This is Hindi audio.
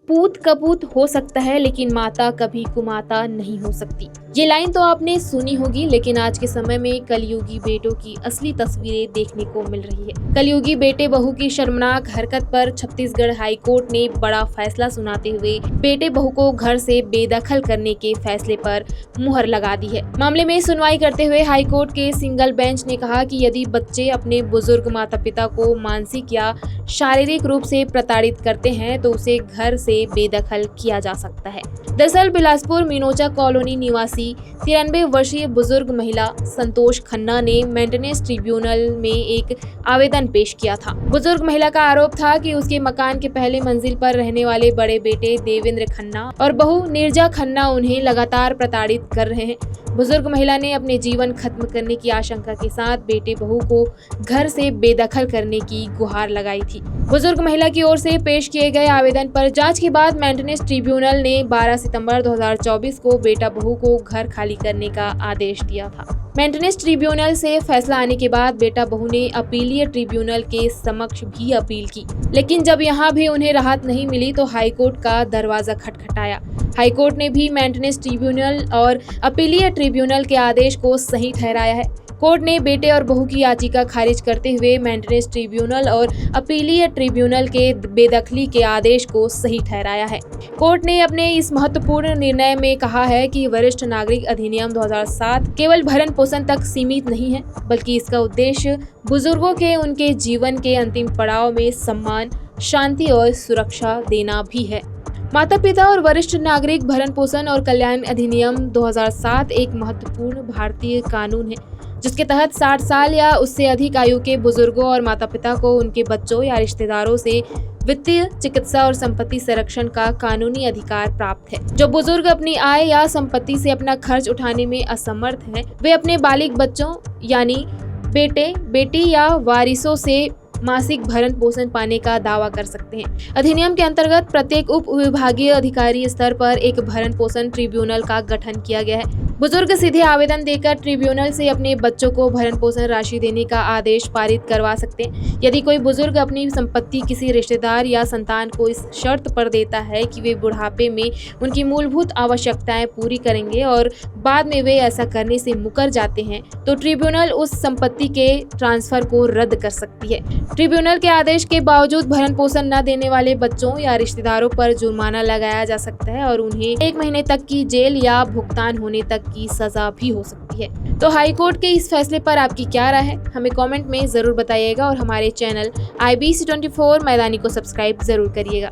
पूत कपूत हो सकता है लेकिन माता कभी कुमाता नहीं हो सकती। ये लाइन तो आपने सुनी होगी, लेकिन आज के समय में कलयुगी बेटों की असली तस्वीरें देखने को मिल रही है। कलयुगी बेटे बहू की शर्मनाक हरकत पर छत्तीसगढ़ हाई कोर्ट ने बड़ा फैसला सुनाते हुए बेटे बहू को घर से बेदखल करने के फैसले पर मुहर लगा दी है। मामले में सुनवाई करते हुए हाई कोर्ट के सिंगल बेंच ने कहा कि यदि बच्चे अपने बुजुर्ग माता पिता को मानसिक या शारीरिक रूप से प्रताड़ित करते हैं तो उसे घर से बेदखल किया जा सकता है। दरअसल बिलासपुर मीनोचा कॉलोनी निवासी 93 वर्षीय बुजुर्ग महिला संतोष खन्ना ने मेंटेनेंस ट्रिब्यूनल में एक आवेदन पेश किया था। बुजुर्ग महिला का आरोप था कि उसके मकान के पहले मंजिल पर रहने वाले बड़े बेटे देवेंद्र खन्ना और बहू नीरजा खन्ना उन्हें लगातार प्रताड़ित कर रहे हैं। बुजुर्ग महिला ने अपने जीवन खत्म करने की आशंका के साथ बेटे बहू को घर से बेदखल करने की गुहार लगाई थी। बुजुर्ग महिला की ओर से पेश किए गए आवेदन पर जांच के बाद मेंटेनेंस ट्रिब्यूनल ने 12 सितंबर 2024 को बेटा बहू को घर खाली करने का आदेश दिया था। मेंटेनेंस ट्रिब्यूनल से फैसला आने के बाद बेटा बहू ने अपीलीय ट्रिब्यूनल के समक्ष भी अपील की, लेकिन जब यहां भी उन्हें राहत नहीं मिली तो हाईकोर्ट का दरवाजा खटखटाया। हाईकोर्ट ने भी मेंटेनेंस ट्रिब्यूनल और अपीलीय ट्रिब्यूनल के आदेश को सही ठहराया है। कोर्ट ने बेटे और बहू की याचिका खारिज करते हुए मेंटेनेंस ट्रिब्यूनल और अपीलीय ट्रिब्यूनल के बेदखली के आदेश को सही ठहराया है। कोर्ट ने अपने इस महत्वपूर्ण निर्णय में कहा है कि वरिष्ठ नागरिक अधिनियम 2007 केवल भरण पोषण तक सीमित नहीं है, बल्कि इसका उद्देश्य बुजुर्गों के उनके जीवन के अंतिम पड़ाव में सम्मान, शांति और सुरक्षा देना भी है। माता पिता और वरिष्ठ नागरिक भरण पोषण और कल्याण अधिनियम 2007 एक महत्वपूर्ण भारतीय कानून है, जिसके तहत 60 साल या उससे अधिक आयु के बुजुर्गों और माता पिता को उनके बच्चों या रिश्तेदारों से वित्तीय, चिकित्सा और संपत्ति संरक्षण का कानूनी अधिकार प्राप्त है। जो बुजुर्ग अपनी आय या संपत्ति से अपना खर्च उठाने में असमर्थ हैं, वे अपने बालिग बच्चों यानी बेटे, बेटी या वारिसों से मासिक भरण पोषण पाने का दावा कर सकते हैं। अधिनियम के अंतर्गत प्रत्येक उप विभागीय अधिकारी स्तर पर एक भरण पोषण ट्रिब्यूनल का गठन किया गया है। बुजुर्ग सीधे आवेदन देकर ट्रिब्यूनल से अपने बच्चों को भरण पोषण राशि देने का आदेश पारित करवा सकते हैं। यदि कोई बुजुर्ग अपनी संपत्ति किसी रिश्तेदार या संतान को इस शर्त पर देता है कि वे बुढ़ापे में उनकी मूलभूत आवश्यकताएं पूरी करेंगे और बाद में वे ऐसा करने से मुकर जाते हैं, तो ट्रिब्यूनल उस संपत्ति के ट्रांसफर को रद्द कर सकती है। ट्रिब्यूनल के आदेश के बावजूद भरण पोषण न देने वाले बच्चों या रिश्तेदारों पर जुर्माना लगाया जा सकता है और उन्हें 1 महीने तक की जेल या भुगतान होने तक की सजा भी हो सकती है। तो हाई कोर्ट के इस फैसले पर आपकी क्या राय है, हमें कमेंट में जरूर बताइएगा और हमारे चैनल IBC24 मैदानी को सब्सक्राइब जरूर करिएगा।